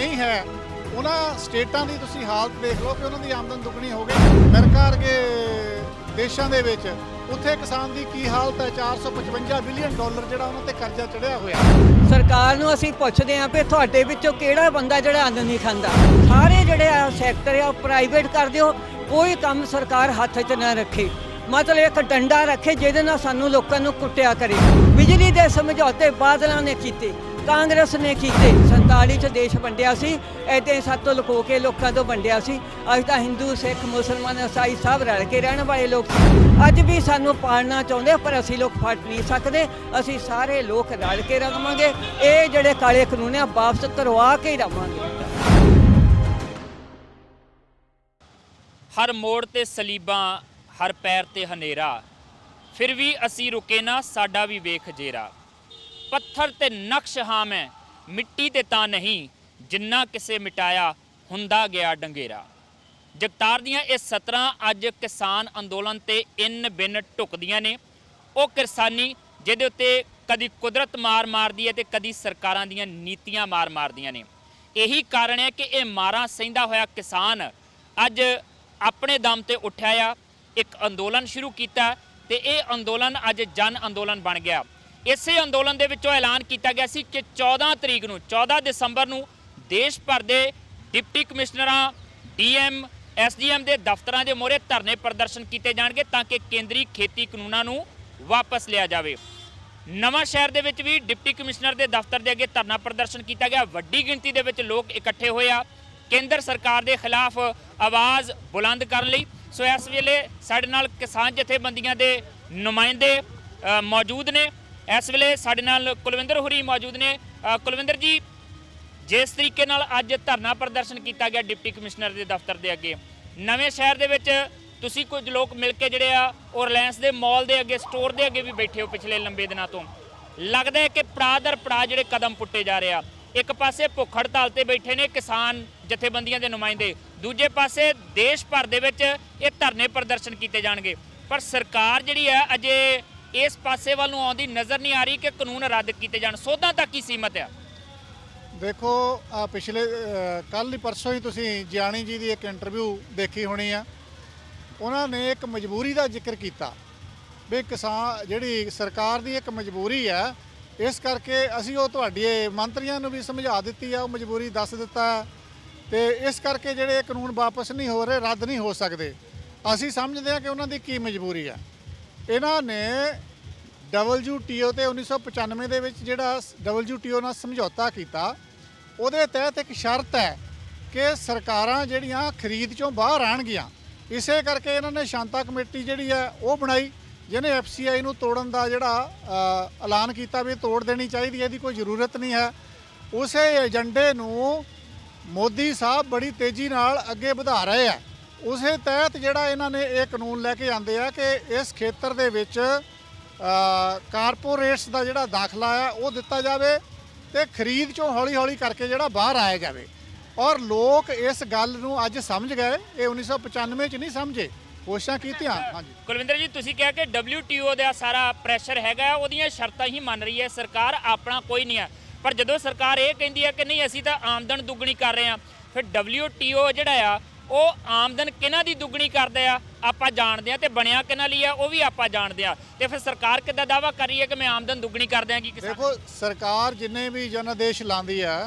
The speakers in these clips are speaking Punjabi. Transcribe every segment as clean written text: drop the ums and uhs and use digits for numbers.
नहीं है उन्होंने स्टेटां की तुसीं हालत देख लो कि उन्होंने आमदन दुगनी हो गई। अमेरिका वर्गे देशों के विच उत्थे किसान की की हालत है, 455 बिलियन डॉलर जिहड़ा उन्हां ते कर्जा चढ़िया होया। सरकार ਨੂੰ ਅਸੀਂ ਪੁੱਛਦੇ ਆਂ ਵੀ ਤੁਹਾਡੇ ਵਿੱਚੋਂ ਕਿਹੜਾ ਬੰਦਾ ਜਿਹੜਾ ਅੰਨ ਨਹੀਂ ਖਾਂਦਾ। ਸਾਰੇ ਜਿਹੜੇ ਆ ਸੈਕਟਰ ਆ ਪ੍ਰਾਈਵੇਟ ਕਰ ਦਿਓ, ਕੋਈ ਕੰਮ ਸਰਕਾਰ ਹੱਥ 'ਚ ਨਾ ਰੱਖੇ। मतलब एक डंडा रखे ਜਿਹਦੇ ਨਾਲ ਸਾਨੂੰ ਲੋਕਾਂ ਨੂੰ ਕੁੱਟਿਆ ਕਰੇ। ਬਿਜਲੀ ਦੇ ਸਮਝੌਤੇ ਬਾਦਲਾਂ ਨੇ ਕੀਤੇ, ਕਾਂਗਰਸ ਨੇ ਕੀਤੇ। 47 ਚ ਦੇਸ਼ ਵੰਡਿਆ ਸੀ, ਐਦਾਂ ਸਾਤੋਂ ਲੁਕੋ ਕੇ ਲੋਕਾਂ ਤੋਂ ਵੰਡਿਆ ਸੀ। ਅੱਜ ਤਾਂ ਹਿੰਦੂ ਸਿੱਖ ਮੁਸਲਮਾਨ ਈਸਾਈ ਸਭ ਰਲ ਕੇ ਰਹਿਣ ਵਾਲੇ ਲੋਕ ਸੀ। ਅੱਜ ਵੀ ਸਾਨੂੰ ਪਾਲਣਾ ਚਾਹੁੰਦੇ ਪਰ ਅਸੀਂ ਲੋਕ ਫਟ ਨਹੀਂ ਸਕਦੇ। ਅਸੀਂ ਸਾਰੇ ਲੋਕ ਰਲ ਕੇ ਰਵਾਂਗੇ। ਇਹ ਜਿਹੜੇ ਕਾਲੇ ਕਾਨੂੰਨ ਆ ਵਾਪਸ ਕਰਵਾ ਕੇ ਹੀ ਰਵਾਂਗੇ। हर मोड़ ते सलीबां हर पैर ते हनेरा, फिर भी असी रुके ना साडा भी वेख जेरा। पत्थर ते नक्श हाँ मैं मिट्टी ते तां नहीं, जिन्ना किसे मिटाया हुंदा गया डंगेरा। जगतार दियां ये सतरां अज किसान अंदोलन ते इन बिन ढुकदियां ने। वो किसानी जिहदे उत्ते कदी कुदरत मार मारदी है ते कदी सरकारां दियां नीतियां मार मारदियां ने। यही कारण है कि ये मारां सहिंदा होया किसान अज अपने दम ते उठिया आ, एक अंदोलन शुरू किया ते ये अंदोलन अज जन अंदोलन बन गया। इसे अंदोलन दे विचों ऐलान किया गया सी कि 14 तरीक नूं 14 दसंबर नूं देश भर के डिप्टी कमिश्नरां DM SDM के दफ्तरां दे मोहरे धरने प्रदर्शन किए जाणगे ताकि केंद्री खेती कानूनां नूं वापस लिया जाए। नवां शहर दे विच भी डिप्टी कमिश्नर के दफ्तर के अगे धरना प्रदर्शन किया गया। वड्डी गिणती दे विच लोग इकट्ठे होए आ केंद्र सरकार के खिलाफ आवाज़ बुलंद करने लई। सो इस वेले साडे नाल किसान जथेबंदियां दे नुमाइंदे मौजूद ने। इस वेले साडे नाल कुलविंदर होरी मौजूद ने। कुलविंदर जी, जिस तरीके नाल अज धरना प्रदर्शन किया गया डिप्टी कमिश्नर के दफ्तर के अगे, नवें शहर दे विच तुसीं कुछ लोग मिल के जिहड़े आ और रिलायंस के मॉल के अगे स्टोर के अगे भी बैठे हो पिछले लंबे दिनों तो। लगता है कि पड़ाਅ दर पड़ाਅ जिहड़े कदम पुट्टे जा रहे आ। एक पासे भुख हड़ताल ते बैठे ने किसान जथेबंदियां दे नुमाइंदे, दूजे पासे देश भर दे विच ये धरने प्रदर्शन किए जाणगे, पर सरकार जिहड़ी है अजे इस पासे वालों आउंदी नज़र नहीं आ रही कि कानून रद्द किए जाण। सोधां तक ही सीमित है। देखो पिछले कल ही परसों ही तुसीं जियाणी जी की एक इंटरव्यू देखी होनी आ। उन्होंने एक मजबूरी का जिक्र किया भी किसान जिहड़ी सरकार की एक मजबूरी है, इस करके असी वो तुहाडी मंत्रियों नूं भी समझा दी है, वो मजबूरी दस दिता है तो इस करके जिहड़े कानून वापस नहीं हो रहे, रद्द नहीं हो सकते। असी समझते हैं कि उन्होंने की मजबूरी है। इन्होंने WTO ते 1995 दे विच जिहड़ा WTO नाल समझौता किया, उहदे तहत एक शर्त है कि सरकारां जिहड़ियां खरीद चों बाहर आउणगीआं। इसे करके इन्होंने शांता कमेटी जिहड़ी है वो बनाई, जिन्हें FCI नूं तोड़न दा जिहड़ा ऐलान किया भी तोड़ देनी चाहिए, यदि कोई जरूरत नहीं है। उस एजेंडे नूं मोदी साहब बड़ी तेज़ी नाल अगे वधा रहे हैं। उस तहत जिहड़ा इन्होंने ये कानून लैके आंदे आ कि इस खेतर दे विच कारपोरेट्स दा जिहड़ा दाखला है वो दिता जाए तो खरीद चों हौली हौली करके जिहड़ा बाहर आया जाए। और लोग इस गल नूं अज समझ गए, ये 1995 च नहीं समझे, कोशिशां कीतियां। हाँ जी कुलविंदर जी, तुसीं कहा कि WTO का सारा प्रैशर हैगा, उहदियां शर्तां ही मन रही है सरकार, अपना कोई नहीं है। पर जदों सरकार ये कहती है कि नहीं असीं तां आमदन दुगनी कर रहे हैं, फिर WTO जिहड़ा आ वो आमदन किहनां दी दुगनी करदा आ आपां जाणदे आ ते बणिया किहनां लई आ वो भी आपां जाणदे आ, ते फिर सरकार किद्दां दावा कर रही है कि मैं आमदन दुगनी कर देंगी किसान। देखो सरकार जिन्ने भी जनादेश लांदी है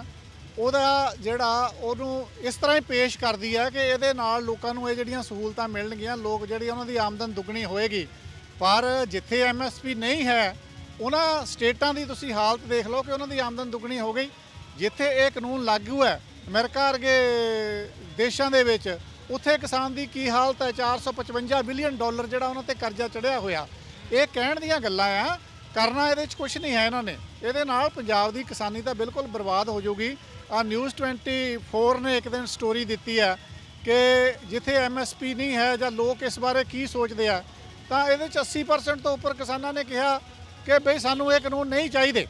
ਉਹਦਾ ਜਿਹੜਾ ਉਹਨੂੰ ਇਸ ਤਰ੍ਹਾਂ ਹੀ ਪੇਸ਼ ਕਰਦੀ ਹੈ ਕਿ ਇਹਦੇ ਨਾਲ ਲੋਕਾਂ ਨੂੰ ਇਹ ਜਿਹੜੀਆਂ ਸਹੂਲਤਾਂ ਮਿਲਣਗੀਆਂ, ਲੋਕ ਜਿਹੜੀ ਉਹਨਾਂ ਦੀ ਆਮਦਨ ਦੁੱਗਣੀ ਹੋਏਗੀ। ਪਰ ਜਿੱਥੇ MSP ਨਹੀਂ ਹੈ ਉਹਨਾਂ ਸਟੇਟਾਂ ਦੀ ਤੁਸੀਂ ਹਾਲਤ ਦੇਖ ਲਓ ਕਿ ਉਹਨਾਂ ਦੀ ਆਮਦਨ ਦੁੱਗਣੀ ਹੋ ਗਈ। ਜਿੱਥੇ ਇਹ ਕਾਨੂੰਨ ਲਾਗੂ ਹੈ ਅਮਰੀਕਾ ਵਰਗੇ ਦੇਸ਼ਾਂ ਦੇ ਵਿੱਚ, ਉੱਥੇ ਕਿਸਾਨ ਦੀ ਕੀ ਹਾਲਤ ਹੈ, 455 ਬਿਲੀਅਨ ਡਾਲਰ ਜਿਹੜਾ ਉਹਨਾਂ ਤੇ ਕਰਜ਼ਾ ਚੜਿਆ ਹੋਇਆ। ਇਹ ਕਹਿਣ ਦੀਆਂ ਗੱਲਾਂ ਆ, ਕਰਨਾ ਇਹਦੇ 'ਚ ਕੁਛ ਨਹੀਂ ਹੈ। ਇਹਨਾਂ ਨੇ ਇਹਦੇ ਨਾਲ ਪੰਜਾਬ ਦੀ ਕਿਸਾਨੀ ਤਾਂ ਬਿਲਕੁਲ ਬਰਬਾਦ ਹੋ ਜਾਊਗੀ। ਆ ਨਿਊਜ਼ 24 ਨੇ ਇੱਕ ਦਿਨ ਸਟੋਰੀ ਦਿੱਤੀ ਹੈ ਕਿ ਜਿੱਥੇ MSP ਨਹੀਂ ਹੈ ਜਾਂ ਲੋਕ ਇਸ ਬਾਰੇ ਕੀ ਸੋਚਦੇ ਆ, ਤਾਂ ਇਹਦੇ 'ਚ 80% ਤੋਂ ਉੱਪਰ ਕਿਸਾਨਾਂ ਨੇ ਕਿਹਾ ਕਿ ਬਈ ਸਾਨੂੰ ਇਹ ਕਾਨੂੰਨ ਨਹੀਂ ਚਾਹੀਦੇ।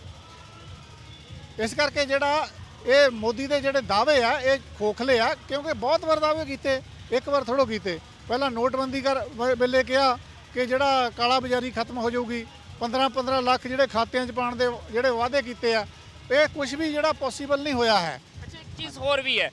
ਇਸ ਕਰਕੇ ਜਿਹੜਾ ਇਹ ਮੋਦੀ ਦੇ ਜਿਹੜੇ ਦਾਅਵੇ ਆ ਇਹ ਖੋਖਲੇ ਆ, ਕਿਉਂਕਿ ਬਹੁਤ ਵਾਰ ਦਾਅਵੇ ਕੀਤੇ, ਇੱਕ ਵਾਰ ਥੋੜ੍ਹੋ ਕੀਤੇ। ਪਹਿਲਾਂ ਨੋਟਬੰਦੀ ਕਰ ਵੇਲੇ ਕਿਹਾ ਕਿ ਜਿਹੜਾ ਕਾਲਾ ਬਾਜ਼ਾਰੀ ਖਤਮ ਹੋ ਜਾਊਗੀ, 15-15 ਲੱਖ ਜਿਹੜੇ ਖਾਤਿਆਂ 'ਚ ਪਾਉਣ ਦੇ ਜਿਹੜੇ ਵਾਅਦੇ ਕੀਤੇ ਆ, ਇਹ ਕੁਝ ਵੀ ਜਿਹੜਾ ਪੋਸੀਬਲ ਨਹੀਂ ਹੋਇਆ ਹੈ। ਚੀਜ਼ ਹੋਰ ਵੀ ਹੈ,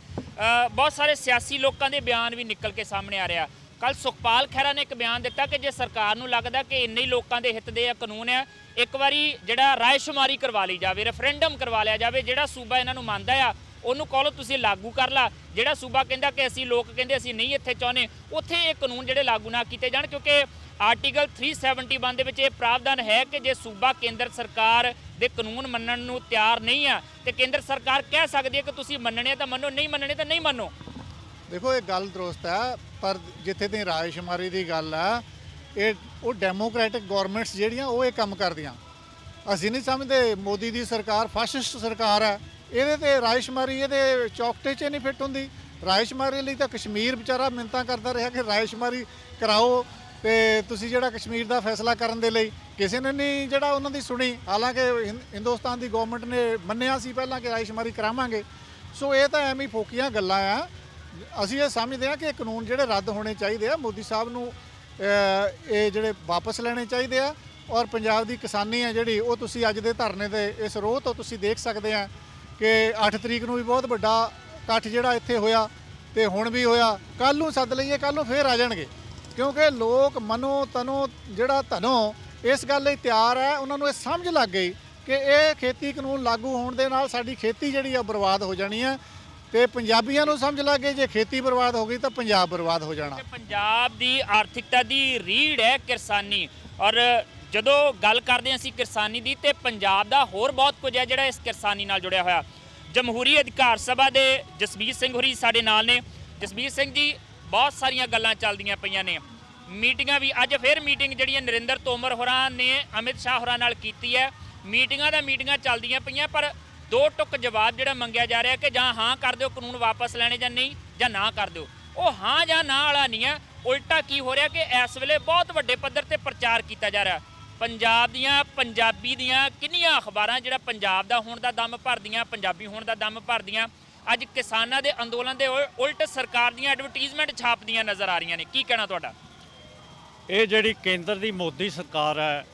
ਬਹੁਤ ਸਾਰੇ ਸਿਆਸੀ ਲੋਕਾਂ ਦੇ ਬਿਆਨ ਵੀ ਨਿਕਲ ਕੇ ਸਾਹਮਣੇ ਆ ਰਿਹਾ। ਕੱਲ ਸੁਖਪਾਲ ਖਹਿਰਾ ਨੇ ਇੱਕ ਬਿਆਨ ਦਿੱਤਾ ਕਿ ਜੇ ਸਰਕਾਰ ਨੂੰ ਲੱਗਦਾ ਕਿ ਇੰਨੇ ਹੀ ਲੋਕਾਂ ਦੇ ਹਿੱਤ ਦੇ ਕਾਨੂੰਨ ਆ, ਇੱਕ ਵਾਰੀ ਜਿਹੜਾ ਰਾਇਸ਼ੁਮਾਰੀ ਕਰਵਾ ਲਈ ਜਾਵੇ, ਰੈਫਰੈਂਡਮ ਕਰਵਾ ਲਿਆ ਜਾਵੇ, ਜਿਹੜਾ ਸੂਬਾ ਇਹਨਾਂ ਨੂੰ ਮੰਨਦਾ ਆ ਉਹਨੂੰ ਕਹੋ ਤੁਸੀਂ ਲਾਗੂ ਕਰ ਲਾ, ਜਿਹੜਾ ਸੂਬਾ ਕਹਿੰਦਾ ਕਿ ਅਸੀਂ ਲੋਕ ਕਹਿੰਦੇ ਅਸੀਂ ਨਹੀਂ ਇੱਥੇ ਚਾਹੁੰਦੇ, ਉੱਥੇ ਇਹ ਕਾਨੂੰਨ ਜਿਹੜੇ ਲਾਗੂ ਨਾ ਕੀਤੇ ਜਾਣ। ਕਿਉਂਕਿ ਆਰਟੀਕਲ 371 ਦੇ ਵਿੱਚ ਇਹ ਪ੍ਰਾਵਧਾਨ ਹੈ ਕਿ ਜੇ ਸੂਬਾ ਕੇਂਦਰ ਸਰਕਾਰ ਦੇ ਕਾਨੂੰਨ ਮੰਨਣ ਨੂੰ ਤਿਆਰ ਨਹੀਂ ਆ ਤੇ ਕੇਂਦਰ ਸਰਕਾਰ ਕਹਿ ਸਕਦੀ ਹੈ ਕਿ ਤੁਸੀਂ ਮੰਨਣੇ ਤਾਂ ਮੰਨੋ, ਨਹੀਂ ਮੰਨਣੇ ਤਾਂ ਨਹੀਂ ਮੰਨੋ। ਦੇਖੋ ਇਹ ਗੱਲ ਦਰੁਸਤ ਹੈ, ਪਰ ਜਿੱਥੇ ਦੀ ਰਾਇਸ਼ੁਮਾਰੀ ਦੀ ਗੱਲ ਆ, ਇਹ ਉਹ ਡੈਮੋਕ੍ਰੈਟਿਕ ਗਵਰਨਮੈਂਟਸ ਜਿਹੜੀਆਂ ਉਹ ਇਹ ਕੰਮ ਕਰਦੀਆਂ। ਅਸੀਂ ਨਹੀਂ ਸਮਝਦੇ ਮੋਦੀ ਦੀ ਸਰਕਾਰ ਫਾਸ਼ਿਸਟ ਸਰਕਾਰ ਹੈ, ਇਹਦੇ ਤੇ ਰਾਇਸ਼ੁਮਾਰੀ ਇਹਦੇ ਚੌਕਟੇ 'ਚ ਨਹੀਂ ਫਿੱਟ ਹੁੰਦੀ। ਰਾਇਸ਼ੁਮਾਰੀ ਲਈ ਤਾਂ ਕਸ਼ਮੀਰ ਵਿਚਾਰਾ ਮਿੰਨਤਾਂ ਕਰਦਾ ਰਿਹਾ ਕਿ ਰਾਇਸ਼ੁਮਾਰੀ ਕਰਾਓ, ਤੇ ਤੁਸੀਂ ਜਿਹੜਾ ਕਸ਼ਮੀਰ ਦਾ ਫੈਸਲਾ ਕਰਨ ਦੇ ਲਈ ਕਿਸੇ ਨੇ ਨਹੀਂ ਜਿਹੜਾ ਉਹਨਾਂ ਦੀ ਸੁਣੀ। ਹਾਲਾਂਕਿ ਹਿੰਦੁਸਤਾਨ ਦੀ ਗਵਰਨਮੈਂਟ ਨੇ ਮੰਨਿਆ ਸੀ ਪਹਿਲਾਂ ਕਿ ਰਾਇਸ਼ੁਮਾਰੀ ਕਰਾਵਾਂਗੇ। ਸੋ ਇਹ ਤਾਂ ਐਵੇਂ ਫੋਕੀਆਂ ਗੱਲਾਂ ਆ। ਅਸੀਂ ਇਹ ਸਮਝਦੇ ਹਾਂ ਕਿ ਇਹ ਕਾਨੂੰਨ ਜਿਹੜੇ ਰੱਦ ਹੋਣੇ ਚਾਹੀਦੇ ਆ, ਮੋਦੀ ਸਾਹਿਬ ਨੂੰ ਇਹ ਜਿਹੜੇ ਵਾਪਸ ਲੈਣੇ ਚਾਹੀਦੇ ਆ। ਔਰ ਪੰਜਾਬ ਦੀ ਕਿਸਾਨੀ ਹੈ ਜਿਹੜੀ, ਉਹ ਤੁਸੀਂ ਅੱਜ ਦੇ ਧਰਨੇ ਦੇ ਇਸ ਰੋਹ ਤੋਂ ਤੁਸੀਂ ਦੇਖ ਸਕਦੇ ਆ ਕਿ 8 ਤਰੀਕ ਨੂੰ ਵੀ ਬਹੁਤ ਵੱਡਾ ਇਕੱਠ ਜਿਹੜਾ ਇੱਥੇ ਹੋਇਆ ਤੇ ਹੁਣ ਵੀ ਹੋਇਆ। ਕੱਲ੍ਹ ਨੂੰ ਸੱਦ ਲਈਏ, ਕੱਲ੍ਹ ਨੂੰ ਫੇਰ ਆ ਜਾਣਗੇ, ਕਿਉਂਕਿ ਲੋਕ ਮਨੋ ਤਨੋ ਜਿਹੜਾ ਧਨੋਂ ਇਸ ਗੱਲ ਲਈ ਤਿਆਰ ਹੈ। ਉਹਨਾਂ ਨੂੰ ਇਹ ਸਮਝ ਲੱਗ ਗਈ ਕਿ ਇਹ ਖੇਤੀ ਕਾਨੂੰਨ ਲਾਗੂ ਹੋਣ ਦੇ ਨਾਲ ਸਾਡੀ ਖੇਤੀ ਜਿਹੜੀ ਆ ਬਰਬਾਦ ਹੋ ਜਾਣੀ ਹੈ, ਤੇ ਪੰਜਾਬੀਆਂ ਨੂੰ ਸਮਝ ਲੱਗ ਗਈ ਜੇ ਖੇਤੀ ਬਰਬਾਦ ਹੋ ਗਈ ਤਾਂ ਪੰਜਾਬ ਬਰਬਾਦ ਹੋ ਜਾਣਾ। ਪੰਜਾਬ ਦੀ ਆਰਥਿਕਤਾ ਦੀ ਰੀੜ੍ਹ ਹੈ ਕਿਰਸਾਨੀ, ਔਰ ਜਦੋਂ ਗੱਲ ਕਰਦੇ ਹਾਂ ਅਸੀਂ ਕਿਰਸਾਨੀ ਦੀ ਤੇ ਪੰਜਾਬ ਦਾ ਹੋਰ ਬਹੁਤ ਕੁਝ ਹੈ ਜਿਹੜਾ ਇਸ ਕਿਰਸਾਨੀ ਨਾਲ ਜੁੜਿਆ ਹੋਇਆ। ਜਮਹੂਰੀ ਅਧਿਕਾਰ ਸਭਾ ਦੇ ਜਸਬੀਰ ਸਿੰਘ ਹੋਰੀ ਸਾਡੇ ਨਾਲ ਨੇ। ਜਸਬੀਰ ਸਿੰਘ ਜੀ, ਬਹੁਤ ਸਾਰੀਆਂ ਗੱਲਾਂ ਚੱਲਦੀਆਂ ਪਈਆਂ ਨੇ, ਮੀਟਿੰਗਾਂ ਵੀ, ਅੱਜ ਫਿਰ ਮੀਟਿੰਗ ਜਿਹੜੀ ਨਰਿੰਦਰ ਤੋਮਰ ਹੋਰਾਂ ਨੇ ਅਮਿਤ ਸ਼ਾਹ ਹੋਰਾਂ ਨਾਲ ਕੀਤੀ ਹੈ। ਮੀਟਿੰਗਾਂ ਚੱਲਦੀਆਂ ਪਈਆਂ, ਪਰ ਦੋ ਟੁਕ ਜਵਾਬ ਜਿਹੜਾ ਮੰਗਿਆ ਜਾ ਰਿਹਾ ਕਿ ਜਾਂ ਹਾਂ ਕਰ ਦਿਓ ਕਾਨੂੰਨ ਵਾਪਸ ਲੈਣੇ, ਜਾਂ ਨਹੀਂ, ਜਾਂ ਨਾ ਕਰ ਦਿਓ। ਉਹ ਹਾਂ ਜਾਂ ਨਾ ਵਾਲਾ ਨਹੀਂ ਹੈ। ਉਲਟਾ ਕੀ ਹੋ ਰਿਹਾ ਕਿ ਇਸ ਵੇਲੇ ਬਹੁਤ ਵੱਡੇ ਪੱਧਰ ਤੇ ਪ੍ਰਚਾਰ ਕੀਤਾ ਜਾ ਰਿਹਾ। ਪੰਜਾਬ ਦੀਆਂ, ਪੰਜਾਬੀ ਦੀਆਂ ਕਿੰਨੀਆਂ ਅਖਬਾਰਾਂ ਜਿਹੜਾ ਪੰਜਾਬ ਦਾ ਹੋਣ ਦਾ ਦਮ ਭਰਦੀਆਂ, ਪੰਜਾਬੀ ਹੋਣ ਦਾ ਦਮ ਭਰਦੀਆਂ, ਅੱਜ ਕਿਸਾਨਾਂ ਦੇ ਅੰਦੋਲਨ ਦੇ ਉਲਟ ਸਰਕਾਰ ਦੀਆਂ ਐਡਵਰਟੀਜ਼ਮੈਂਟ ਛਾਪਦੀਆਂ ਨਜ਼ਰ ਆ ਰਹੀਆਂ ਨੇ। ਕੀ ਕਹਿਣਾ ਤੁਹਾਡਾ? ਇਹ ਜਿਹੜੀ ਕੇਂਦਰ ਦੀ ਮੋਦੀ ਸਰਕਾਰ ਹੈ,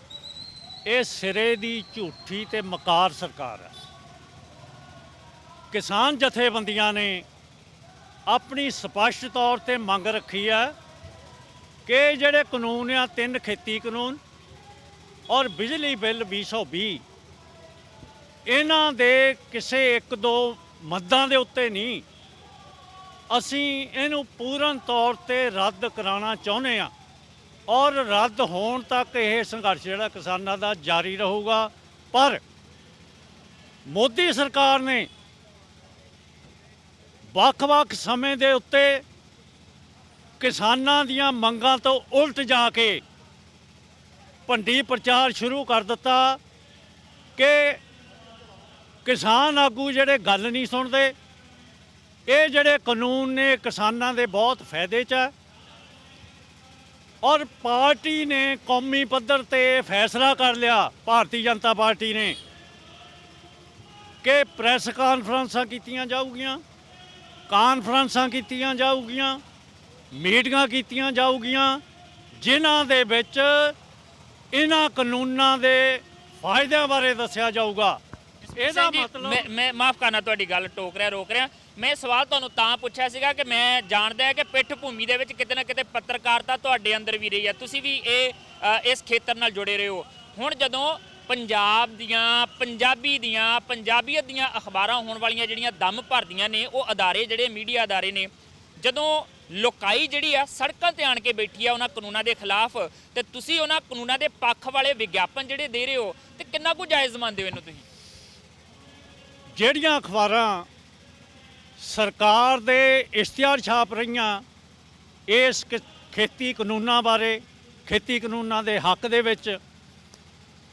ਇਹ ਸਿਰੇ ਦੀ ਝੂਠੀ ਤੇ ਮਕਾਰ ਸਰਕਾਰ ਹੈ। ਕਿਸਾਨ ਜਥੇਬੰਦੀਆਂ ਨੇ ਆਪਣੀ ਸਪਸ਼ਟ ਤੌਰ ਤੇ ਮੰਗ ਰੱਖੀ ਹੈ ਕਿ ਜਿਹੜੇ ਕਾਨੂੰਨ ਆ, 3 ਖੇਤੀ ਕਾਨੂੰਨ ਔਰ ਬਿਜਲੀ ਬਿੱਲ 2020, ਇਹਨਾਂ ਦੇ ਕਿਸੇ 1-2 ਮੱਦਾਂ ਦੇ ਉੱਤੇ ਨਹੀਂ, ਅਸੀਂ ਇਹਨੂੰ ਪੂਰਨ ਤੌਰ ਤੇ ਰੱਦ ਕਰਾਉਣਾ ਚਾਹੁੰਦੇ ਹਾਂ। ਔਰ ਰੱਦ ਹੋਣ ਤੱਕ ਇਹ ਸੰਘਰਸ਼ ਜਿਹੜਾ ਕਿਸਾਨਾਂ ਦਾ ਜਾਰੀ ਰਹੂਗਾ। ਪਰ ਮੋਦੀ ਸਰਕਾਰ ਨੇ ਵੱਖ-ਵੱਖ ਸਮੇਂ ਦੇ ਉੱਤੇ ਕਿਸਾਨਾਂ ਦੀਆਂ ਮੰਗਾਂ ਤੋਂ ਉਲਟ ਜਾ ਕੇ ਭੰਡੀ ਪ੍ਰਚਾਰ ਸ਼ੁਰੂ ਕਰ ਦਿੱਤਾ ਕਿ ਕਿਸਾਨ ਆਗੂ ਜਿਹੜੇ ਗੱਲ ਨਹੀਂ ਸੁਣਦੇ। ਇਹ ਜਿਹੜੇ ਕਾਨੂੰਨ ਨੇ ਕਿਸਾਨਾਂ ਦੇ ਬਹੁਤ ਫਾਇਦੇ 'ਚ ਹੈ, ਔਰ ਪਾਰਟੀ ਨੇ ਕੌਮੀ ਪੱਧਰ ਤੇ ਫੈਸਲਾ ਕਰ ਲਿਆ, ਭਾਰਤੀ ਜਨਤਾ ਪਾਰਟੀ ਨੇ, ਕਿ ਪ੍ਰੈਸ ਕਾਨਫਰੰਸਾਂ ਕੀਤੀਆਂ ਜਾਊਗੀਆਂ, ਮੀਟਿੰਗਾਂ ਕੀਤੀਆਂ ਜਾਊਗੀਆਂ, ਜਿਨ੍ਹਾਂ ਦੇ ਵਿੱਚ ਇਹਨਾਂ ਕਾਨੂੰਨਾਂ ਦੇ ਫਾਇਦਿਆਂ ਬਾਰੇ ਦੱਸਿਆ ਜਾਊਗਾ। ਇਹਦਾ ਮਤਲਬ ਮੈਂ ਮਾਫ ਕਰਨਾ, ਤੁਹਾਡੀ ਗੱਲ ਰੋਕ ਰਿਹਾ। ਮੈਂ ਸਵਾਲ ਤੁਹਾਨੂੰ ਤਾਂ ਪੁੱਛਿਆ ਸੀਗਾ ਕਿ ਮੈਂ ਜਾਣਦਾ ਹਾਂ ਕਿ ਪਿੱਠ ਭੂਮੀ ਦੇ ਵਿੱਚ ਕਿਤੇ ਨਾ ਕਿਤੇ ਪੱਤਰਕਾਰਤਾ ਤੁਹਾਡੇ ਅੰਦਰ ਵੀ ਰਹੀ ਹੈ, ਤੁਸੀਂ ਵੀ ਇਸ ਖੇਤਰ ਨਾਲ ਜੁੜੇ ਰਹੇ ਹੋ। ਹੁਣ ਜਦੋਂ ਪੰਜਾਬ ਦੀਆਂ, ਪੰਜਾਬੀਅਤ ਦੀਆਂ ਅਖਬਾਰਾਂ ਹੋਣ ਵਾਲੀਆਂ ਜਿਹੜੀਆਂ ਦਮ ਭਰਦੀਆਂ ਨੇ, ਉਹ ਅਦਾਰੇ ਜਿਹੜੇ ਮੀਡੀਆ ਅਦਾਰੇ ਨੇ, ਜਦੋਂ ਲੋਕਾਈ ਜਿਹੜੀ ਆ ਸੜਕਾਂ ਤੇ ਆਣ ਕੇ ਬੈਠੀ ਆ ਉਹਨਾਂ ਕਾਨੂੰਨਾਂ ਦੇ ਖਿਲਾਫ, ਤੇ ਤੁਸੀਂ ਉਹਨਾਂ ਕਾਨੂੰਨਾਂ ਦੇ ਪੱਖ ਵਾਲੇ ਵਿਗਿਆਪਨ ਜਿਹੜੇ ਦੇ ਰਹੇ ਹੋ, ਤੇ ਕਿੰਨਾ ਕੁ ਜਾਇਜ਼ ਮੰਨਦੇ ਹੋ ਇਹਨੂੰ ਤੁਸੀਂ? ਜਿਹੜੀਆਂ ਅਖਬਾਰਾਂ ਸਰਕਾਰ ਦੇ ਇਸ਼ਤਿਹਾਰ ਛਾਪ ਰਹੀਆਂ ਇਸ ਖੇਤੀ ਕਾਨੂੰਨਾਂ ਬਾਰੇ, ਖੇਤੀ ਕਾਨੂੰਨਾਂ ਦੇ ਹੱਕ ਦੇ ਵਿੱਚ,